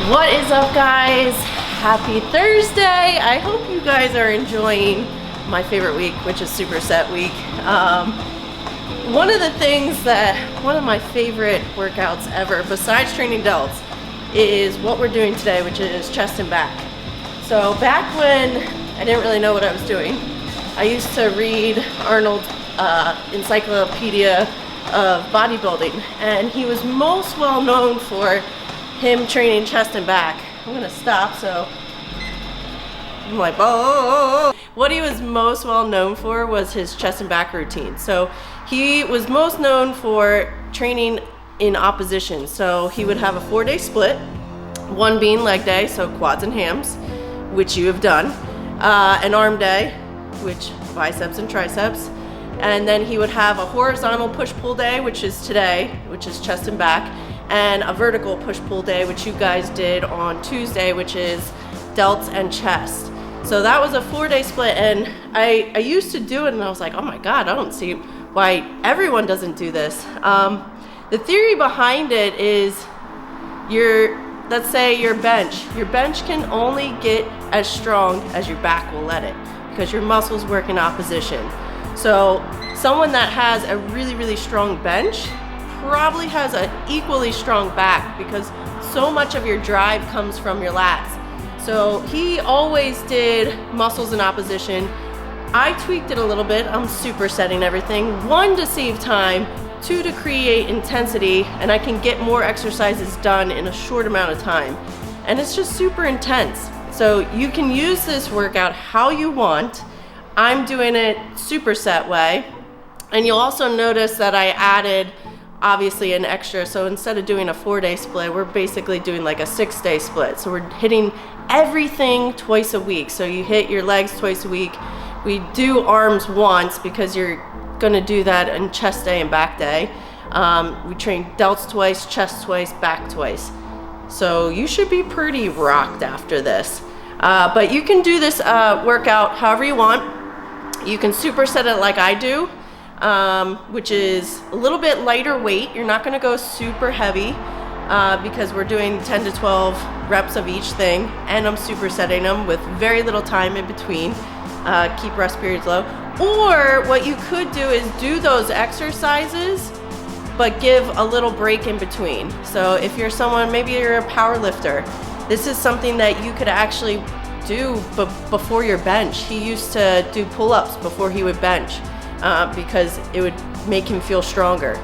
What is up, guys? Happy Thursday. I hope you guys are enjoying my favorite week, which is superset week. One of my favorite workouts ever, besides training delts, is what we're doing today, which is chest and back. So back when I didn't really know what I was doing, I used to read Arnold's encyclopedia of bodybuilding, and he was most well known for him training chest and back. I'm gonna stop so I'm like, oh. What he was most well known for was his chest and back routine. So he was most known for training in opposition. So he would have a 4-day split, one being leg day, so quads and hams, which you have done, an arm day, which biceps and triceps, and then he would have a horizontal push-pull day, which is today, which is chest and back, and a vertical push-pull day, which you guys did on Tuesday, which is delts and chest. So that was a 4-day split, and I used to do it, and I was like, oh my God, I don't see why everyone doesn't do this. The theory behind it is let's say your bench can only get as strong as your back will let it, because your muscles work in opposition. So someone that has a really, really strong bench probably has an equally strong back, because so much of your drive comes from your lats. So he always did muscles in opposition. I tweaked it a little bit. I'm supersetting everything. 1, to save time, 2, to create intensity, and I can get more exercises done in a short amount of time. And it's just super intense. So you can use this workout how you want. I'm doing it superset way. And you'll also notice that I added obviously an extra. So instead of doing a 4-day split, we're basically doing like a 6-day split. So we're hitting everything twice a week. So you hit your legs twice a week. We do arms once because you're gonna do that in chest day and back day. We train delts twice, chest twice, back twice. So you should be pretty rocked after this. But you can do this workout however you want. You can superset it like I do, which is a little bit lighter weight. You're not gonna go super heavy because we're doing 10 to 12 reps of each thing, and I'm supersetting them with very little time in between. Keep rest periods low. Or what you could do is do those exercises, but give a little break in between. So if you're someone, maybe you're a power lifter, this is something that you could actually do before your bench. He used to do pull-ups before he would bench because it would make him feel stronger.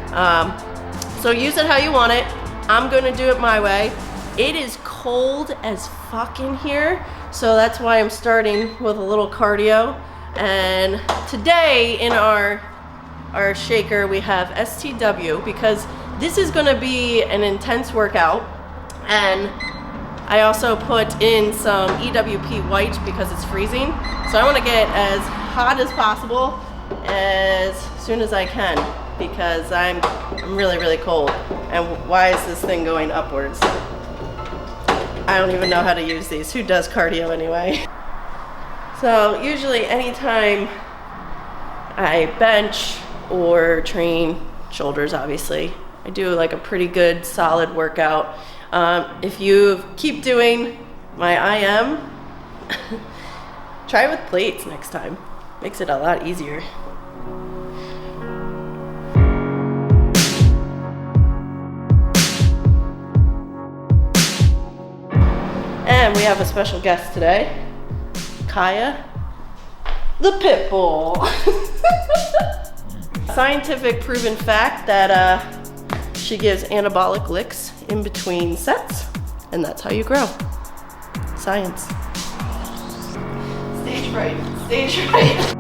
So use it how you want it. I'm gonna do it my way. It is cold as fuck in here, so that's why I'm starting with a little cardio. And today in our shaker we have STW, because this is gonna be an intense workout. And I also put in some EWP white because it's freezing. So I wanna get as hot as possible as soon as I can, because I'm really, really cold. And why is this thing going upwards? I don't even know how to use these. Who does cardio anyway? So usually anytime I bench or train shoulders, obviously, I do like a pretty good solid workout. If you keep doing my IM, try with plates next time. Makes it a lot easier. And we have a special guest today, Kaya, the pit bull. Scientific proven fact that she gives anabolic licks in between sets, and that's how you grow. Science. Stage fright, stage fright.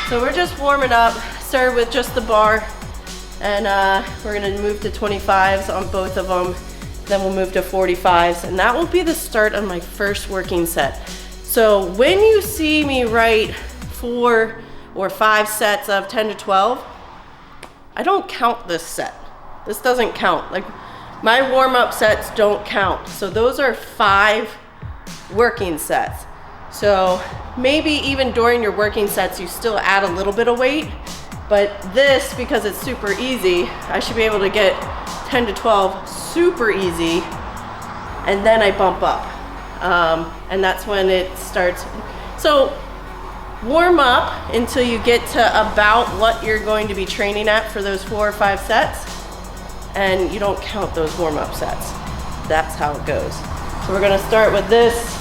So we're just warming up. Started with just the bar, and we're gonna move to 25s on both of them. Then we'll move to 45s, and that will be the start of my first working set. So when you see me write for or 5 sets of 10 to 12, I don't count this set. This doesn't count. Like, my warm-up sets don't count. So those are 5 working sets. So maybe even during your working sets, you still add a little bit of weight, but this, because it's super easy, I should be able to get 10 to 12 super easy, and then I bump up. And that's when it starts. So warm up until you get to about what you're going to be training at for those 4 or 5 sets, and you don't count those warm-up sets. That's how it goes. So we're gonna start with this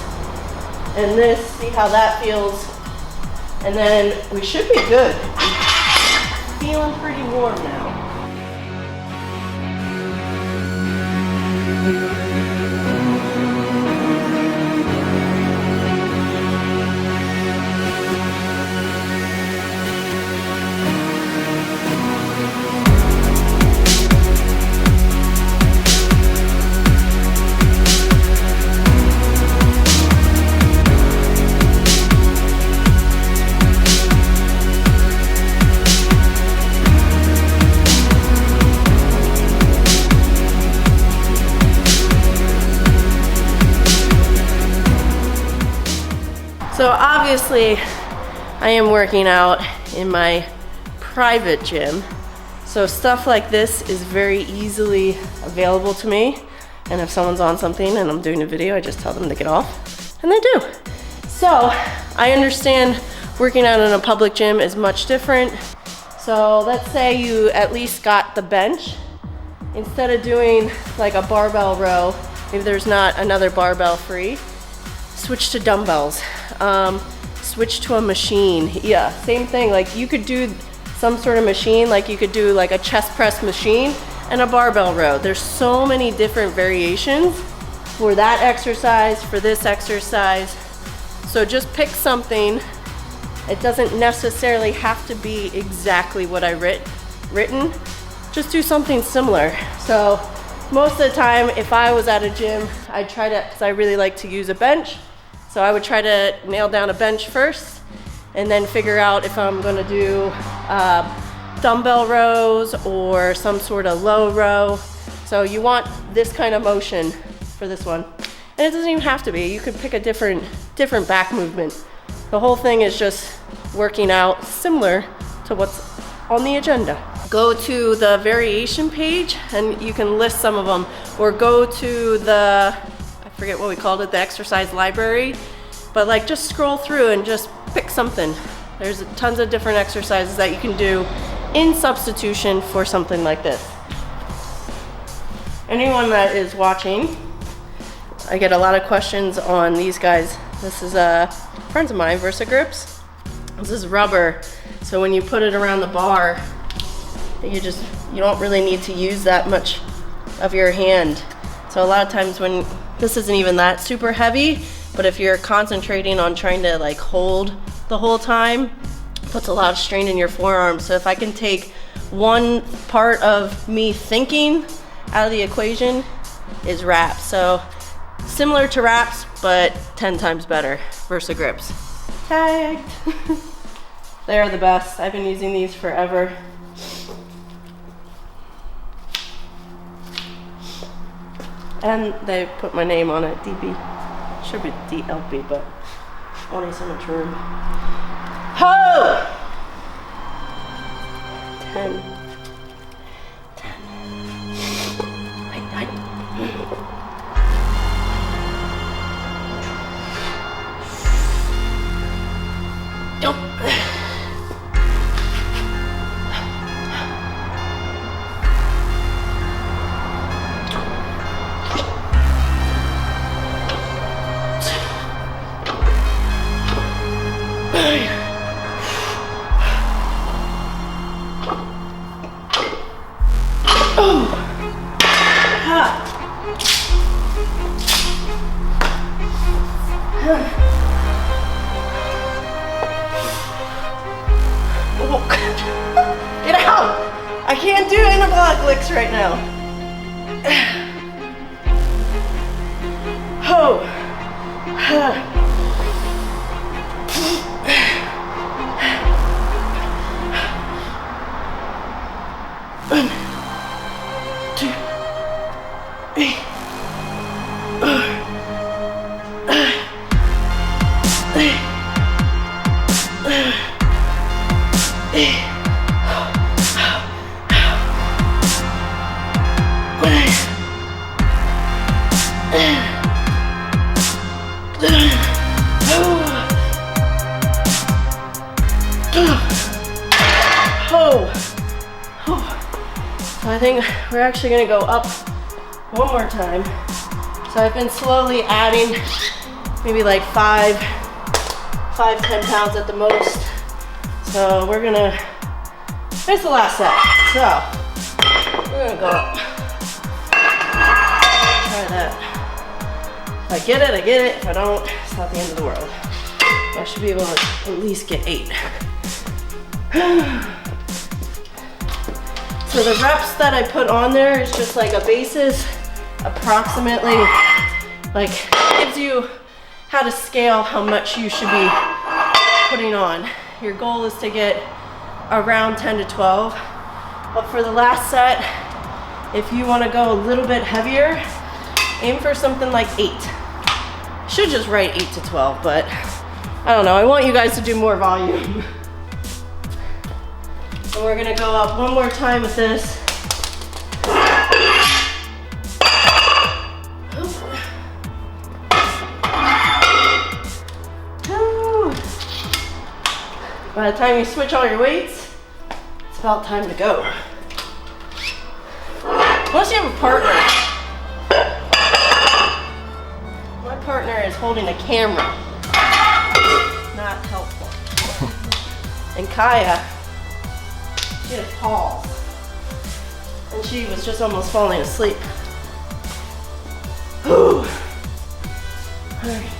and this, see how that feels, and then we should be good. Feeling pretty warm now. So obviously, I am working out in my private gym. So stuff like this is very easily available to me. And if someone's on something and I'm doing a video, I just tell them to get off, and they do. So I understand working out in a public gym is much different. So let's say you at least got the bench. Instead of doing like a barbell row, maybe there's not another barbell free, switch to dumbbells. Switch to a machine. Yeah, same thing. Like, you could do some sort of machine, like you could do like a chest press machine and a barbell row. There's so many different variations for that exercise, for this exercise. So just pick something. It doesn't necessarily have to be exactly what I written. Just do something similar. So most of the time, if I was at a gym, I'd try to, because I really like to use a bench, so I would try to nail down a bench first and then figure out if I'm gonna do dumbbell rows or some sort of low row. So you want this kind of motion for this one. And it doesn't even have to be. You could pick a different back movement. The whole thing is just working out similar to what's on the agenda. Go to the variation page and you can list some of them, or go to the, I forget what we called it, the exercise library, but like just scroll through and just pick something. There's tons of different exercises that you can do in substitution for something like this. Anyone that is watching, I get a lot of questions on these guys. This is friends of mine, Versa Grips. This is rubber, so when you put it around the bar, you don't really need to use that much of your hand. So a lot of times when this isn't even that super heavy, but if you're concentrating on trying to like hold the whole time, it puts a lot of strain in your forearms. So if I can take one part of me thinking out of the equation, is wraps. So similar to wraps, but 10 times better. Versa Grips. Tagged. They're the best. I've been using these forever. And they put my name on it, DB. Should be DLB, but only so much room. Ho! 10. Nope. Get out! I can't do anabolic licks right now. Ho! So I think we're actually gonna go up one more time. So I've been slowly adding maybe like 10 pounds at the most. So we're gonna, it's the last set. So we're gonna go up. Try that. If I get it, I get it. If I don't, it's not the end of the world. I should be able to at least get 8. So the reps that I put on there is just like a basis, approximately, like gives you how to scale how much you should be putting on. Your goal is to get around 10 to 12. But for the last set, if you want to go a little bit heavier, aim for something like 8. Should just write 8 to 12, but I don't know. I want you guys to do more volume. And we're gonna go up one more time with this. By the time you switch all your weights, it's about time to go. Unless you have a partner. My partner is holding a camera. Not helpful. And Kaya, she had a pause. And she was just almost falling asleep. All right.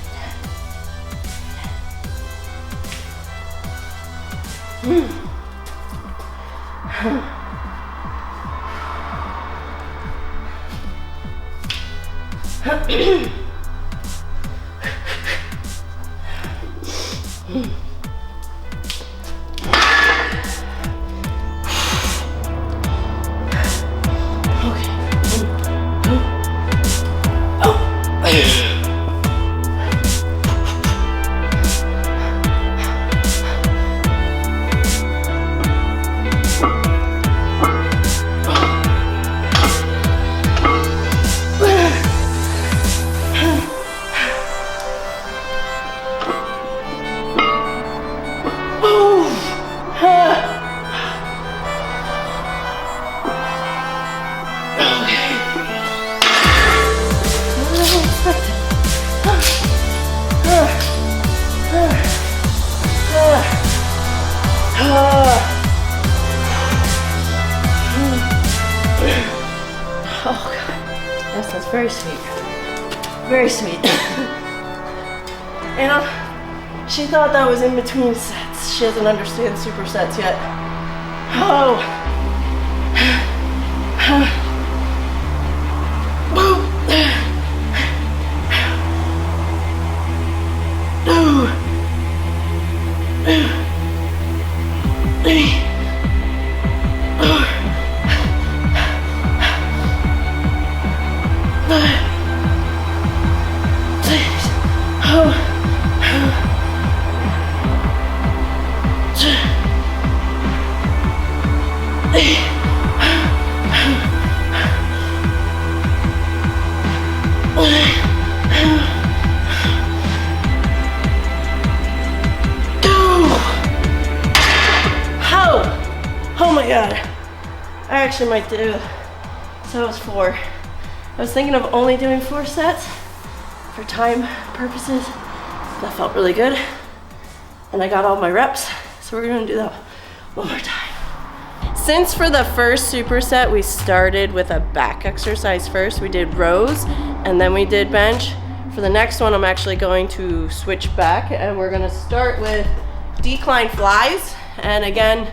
Oh God, yes, that's very sweet. Very sweet. And she thought that was in between sets. She doesn't understand supersets yet. Oh. Oh my God, I actually might do, so it was 4. I was thinking of only doing 4 sets for time purposes. That felt really good. And I got all my reps, so we're gonna do that one more time. Since for the first superset, we started with a back exercise first. We did rows and then we did bench. For the next one, I'm actually going to switch back and we're gonna start with decline flies. And again,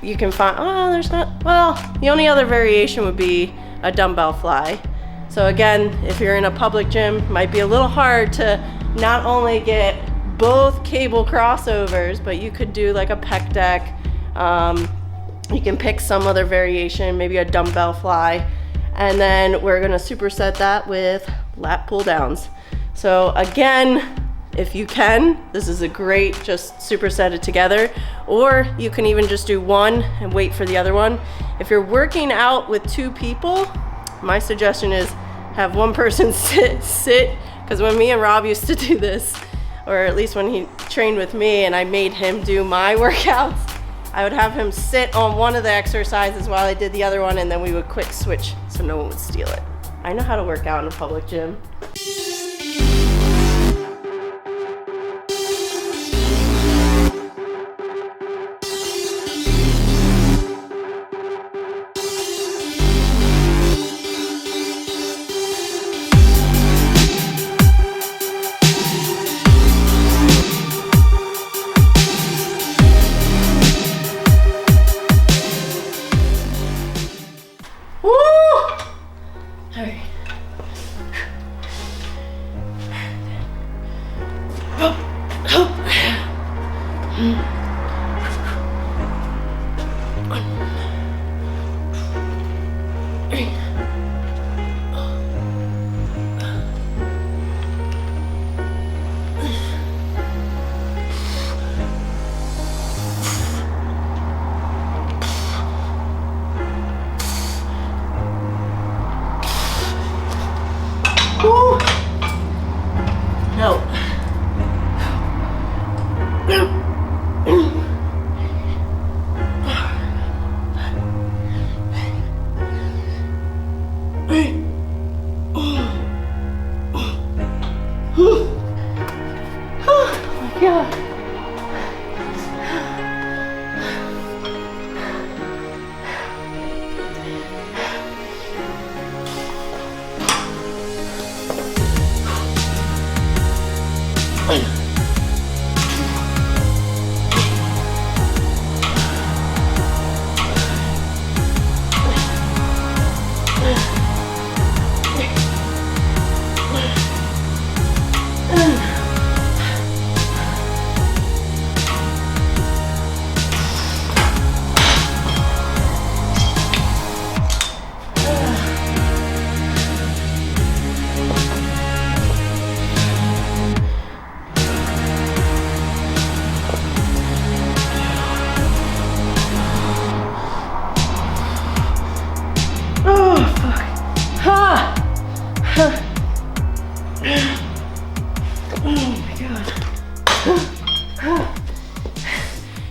you can find, oh, there's not, well, the only other variation would be a dumbbell fly. So again, if you're in a public gym, it might be a little hard to not only get both cable crossovers, but you could do like a pec deck. You can pick some other variation, maybe a dumbbell fly. And then we're gonna superset that with lat pull downs. So again, If you can, this is a great just superset it together, or you can even just do one and wait for the other one. If you're working out with 2 people, my suggestion is have one person sit, because when me and Rob used to do this, or at least when he trained with me and I made him do my workouts, I would have him sit on one of the exercises while I did the other one, and then we would quick switch so no one would steal it. I know how to work out in a public gym. No. Oh my God.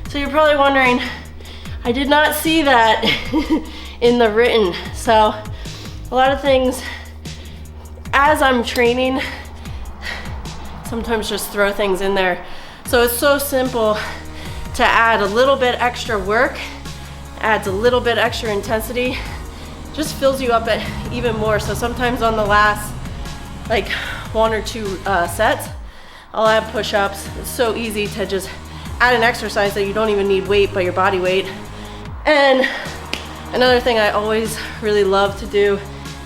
So you're probably wondering, I did not see that in the written. So a lot of things, as I'm training, sometimes just throw things in there. So it's so simple to add a little bit extra work, adds a little bit extra intensity, just fills you up even more. So sometimes on the last like 1 or 2 sets, I'll add push-ups. It's so easy to just add an exercise that you don't even need weight but your body weight. And another thing I always really love to do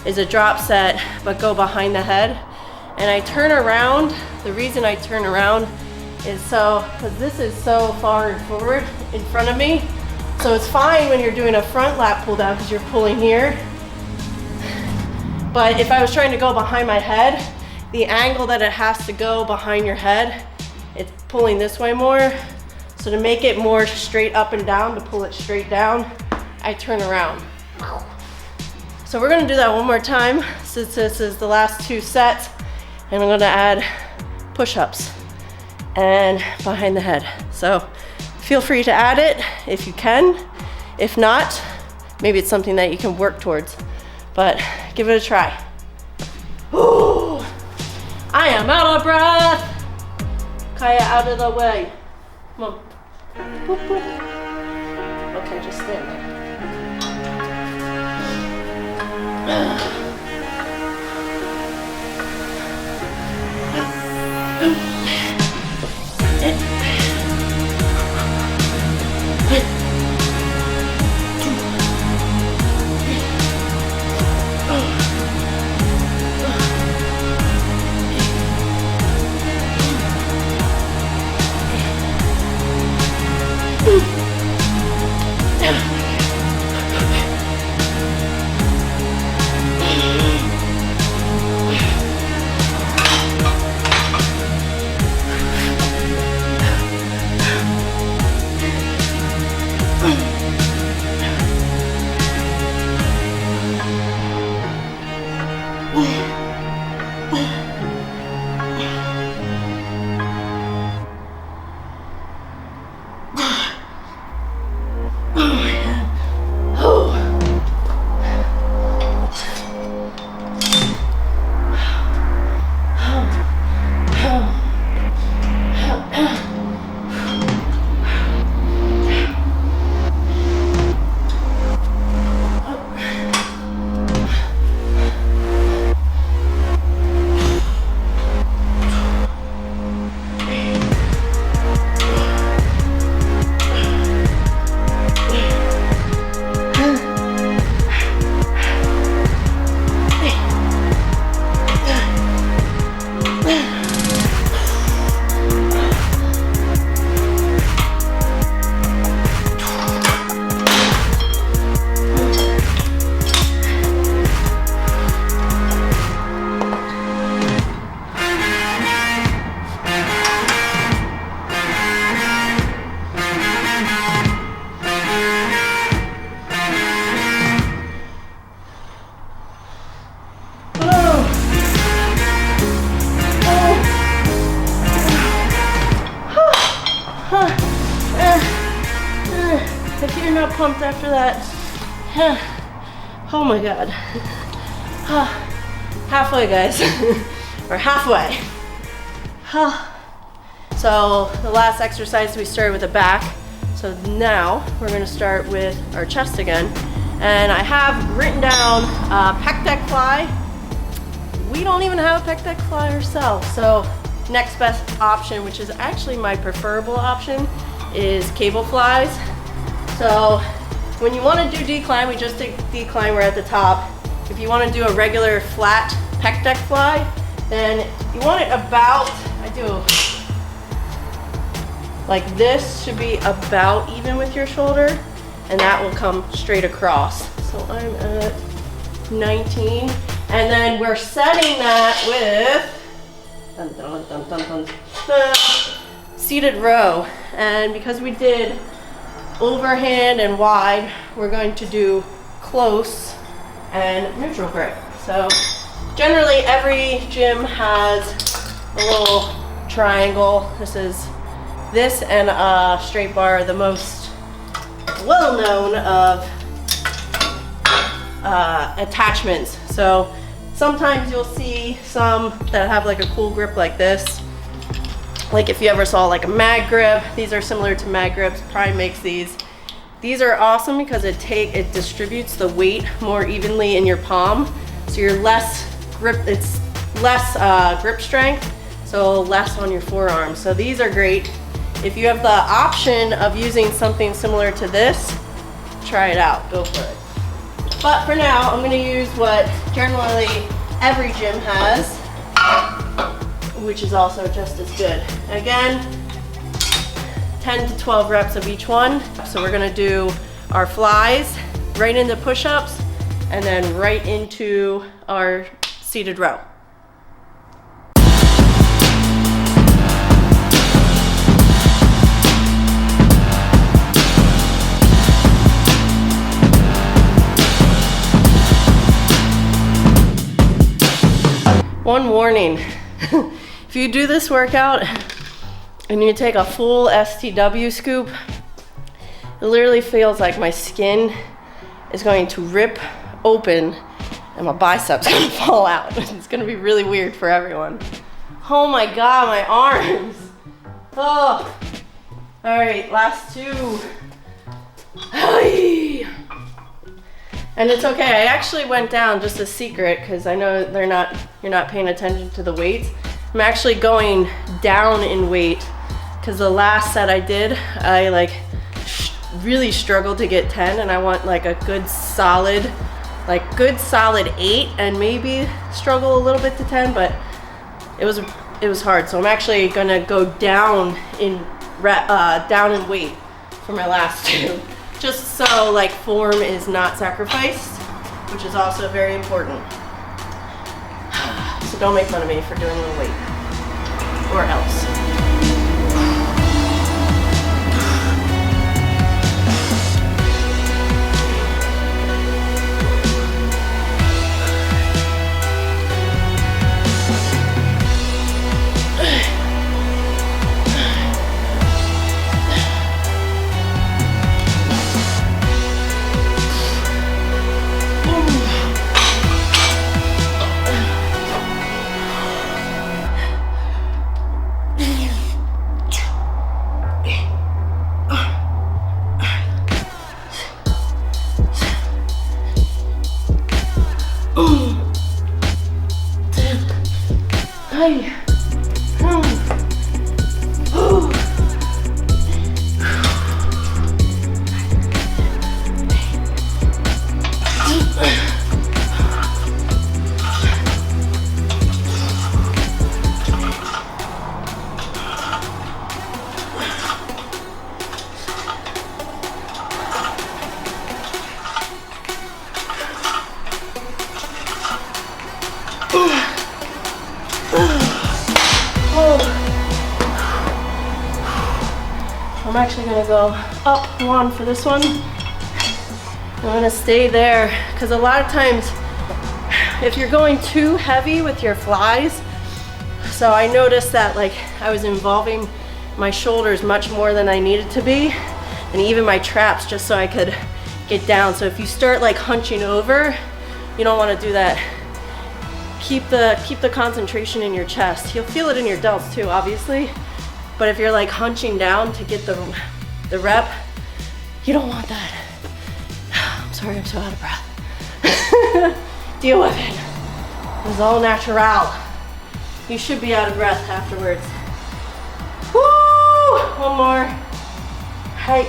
is a drop set but go behind the head. And I turn around. The reason I turn around is because this is so far forward in front of me. So it's fine when you're doing a front lat pull down because you're pulling here. But if I was trying to go behind my head, the angle that it has to go behind your head, it's pulling this way more. So to make it more straight up and down, to pull it straight down, I turn around. So we're gonna do that one more time since this is the last 2 sets, and I'm gonna add push-ups and behind the head. So feel free to add it if you can. If not, maybe it's something that you can work towards, but give it a try. Ooh, I am out of breath. Kaya, out of the way. Come on. Boop, boop. Okay, just stand If you're not pumped after that, oh my God. Halfway, guys, we're halfway. So the last exercise we started with the back. So now we're gonna start with our chest again. And I have written down pec deck fly. We don't even have a pec deck fly ourselves. So next best option, which is actually my preferable option, is cable flies. So when you want to do decline, we just did decline, we're at the top. If you want to do a regular flat pec deck fly, then you want it about, I do like this, should be about even with your shoulder, and that will come straight across. So I'm at 19, and then we're setting that with seated row. And because we did overhand and wide, we're going to do close and neutral grip. So generally every gym has a little triangle. This and a straight bar are the most well-known of attachments. So sometimes you'll see some that have like a cool grip like this. Like if you ever saw like a mag grip, these are similar to mag grips. Prime makes these. These are awesome because it distributes the weight more evenly in your palm. So you're less grip, it's less grip strength, so less on your forearm. So these are great. If you have the option of using something similar to this, try it out, go for it. But for now, I'm gonna use what generally every gym has, which is also just as good. Again, 10 to 12 reps of each one. So we're gonna do our flies right into push-ups and then right into our seated row. One warning, if you do this workout and you take a full STW scoop, it literally feels like my skin is going to rip open and my biceps gonna fall out. It's gonna be really weird for everyone. Oh my God, my arms. Oh, all right, last two. And it's okay, I actually went down, just a secret, because I know you're not paying attention to the weights. I'm actually going down in weight, because the last set I did, I really struggled to get 10, and I want like a good solid 8, and maybe struggle a little bit to 10, but it was hard. So I'm actually gonna go down in weight for my last two. Just so like form is not sacrificed, which is also very important. So don't make fun of me for doing the weight, or else. gonna go up one for this one. I'm gonna stay there, because a lot of times, if you're going too heavy with your flies, so I noticed that like I was involving my shoulders much more than I needed to be, and even my traps, just so I could get down. So if you start like hunching over, you don't want to do that. Keep the concentration in your chest. You'll feel it in your delts too, obviously, but if you're like hunching down to get the rep, you don't want that. I'm sorry, I'm so out of breath. Deal with it. It's all natural. You should be out of breath afterwards. Woo! One more. Right.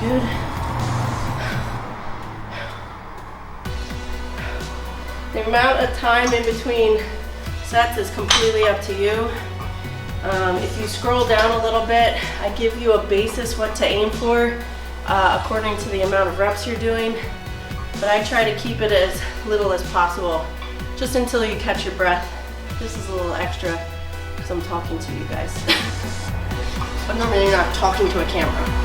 Good. The amount of time in between sets is completely up to you. If you scroll down a little bit, I give you a basis what to aim for according to the amount of reps you're doing, but I try to keep it as little as possible, just until you catch your breath. This is a little extra because I'm talking to you guys. But normally you're not talking to a camera.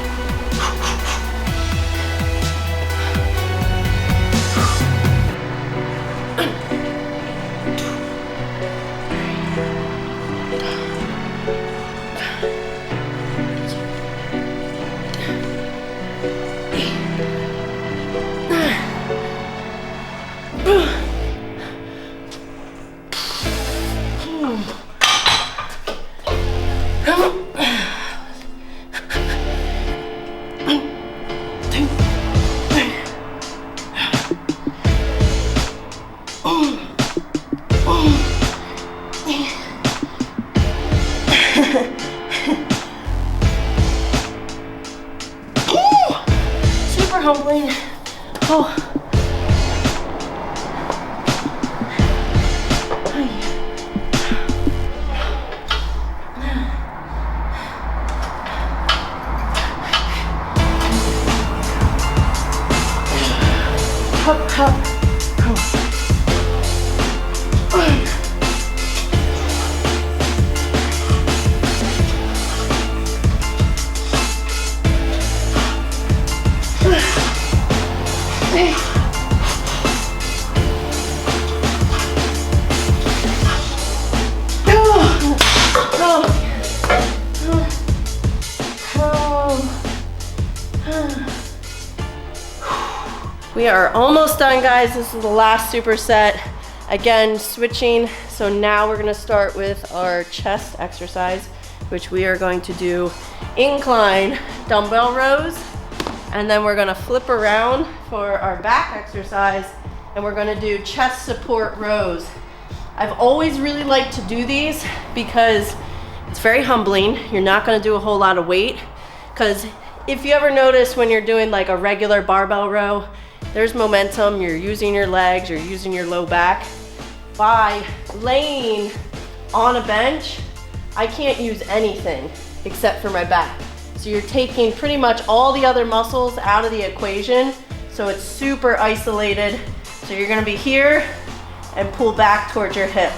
Super humbling. Oh. Hop, hop. We are almost done, guys. This is the last superset. Again, switching. So now we're gonna start with our chest exercise, which we are going to do incline dumbbell rows. And then we're gonna flip around for our back exercise, and we're gonna do chest support rows. I've always really liked to do these because it's very humbling. You're not gonna do a whole lot of weight, because if you ever notice when you're doing like a regular barbell row, there's momentum, you're using your legs, you're using your low back. By laying on a bench, I can't use anything except for my back. So you're taking pretty much all the other muscles out of the equation, so it's super isolated. So you're gonna be here and pull back towards your hip.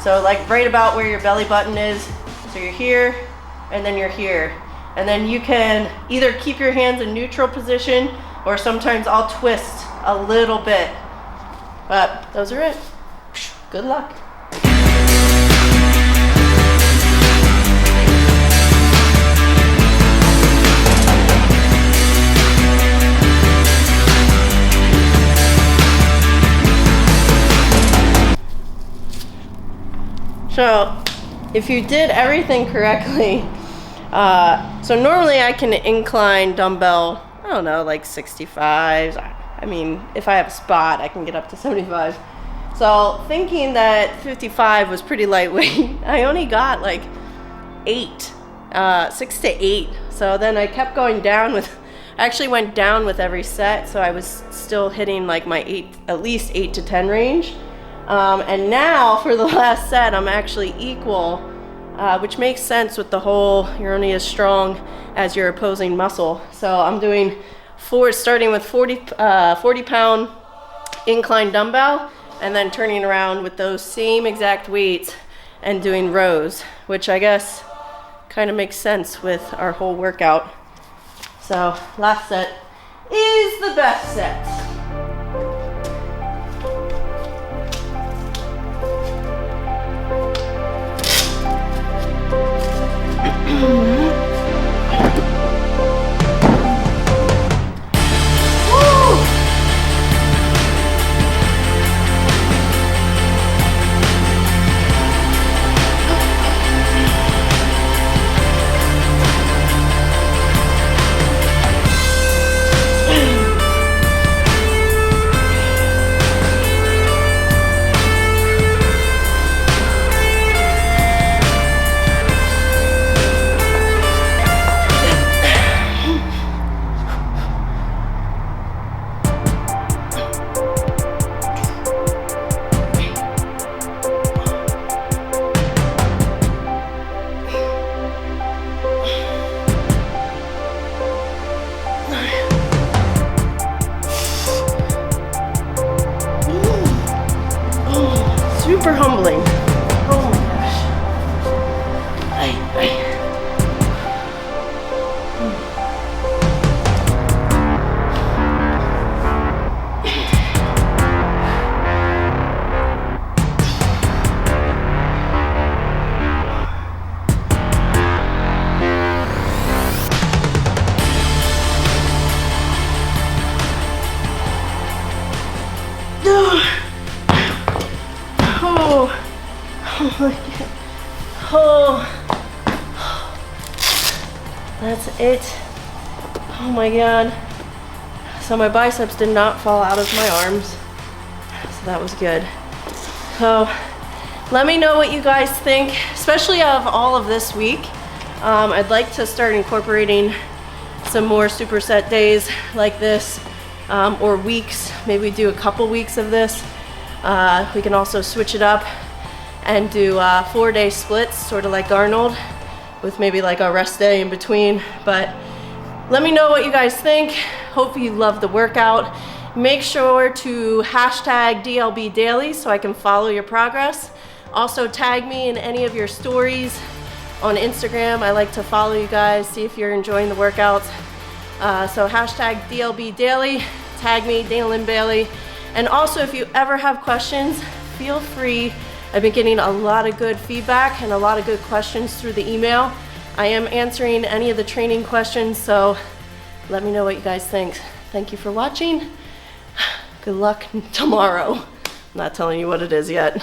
So like right about where your belly button is. So you're here, and then you're here. And then you can either keep your hands in neutral position, or sometimes I'll twist a little bit. But those are it. Good luck. So if you did everything correctly, so normally I can incline dumbbell, I don't know, like 65. I mean, if I have a spot, I can get up to 75. So thinking that 55 was pretty lightweight, I only got like 6 to 8. So then I kept going down with, I actually went down with every set. So I was still hitting like my at least 8 to 10 range. And now for the last set, I'm actually equal, which makes sense with the whole, you're only as strong as your opposing muscle. So I'm doing starting with 40 pound incline dumbbell, and then turning around with those same exact weights and doing rows, which I guess kind of makes sense with our whole workout. So last set is the best set. Super humbling. Oh my gosh. Oh my God. Oh, that's it. Oh my God. So my biceps did not fall out of my arms. So that was good. So let me know what you guys think, especially of all of this week. I'd like to start incorporating some more superset days like this, or weeks. Maybe do a couple weeks of this. We can also switch it up and do 4-day splits, sort of like Arnold, with maybe like a rest day in between. But let me know what you guys think. Hope you love the workout. Make sure to hashtag DLB Daily so I can follow your progress. Also tag me in any of your stories on Instagram. I like to follow you guys, see if you're enjoying the workouts. So hashtag DLB Daily, tag me, Daylin Bailey. And also if you ever have questions, feel free. I've been getting a lot of good feedback and a lot of good questions through the email. I am answering any of the training questions, so let me know what you guys think. Thank you for watching. Good luck tomorrow. I'm not telling you what it is yet.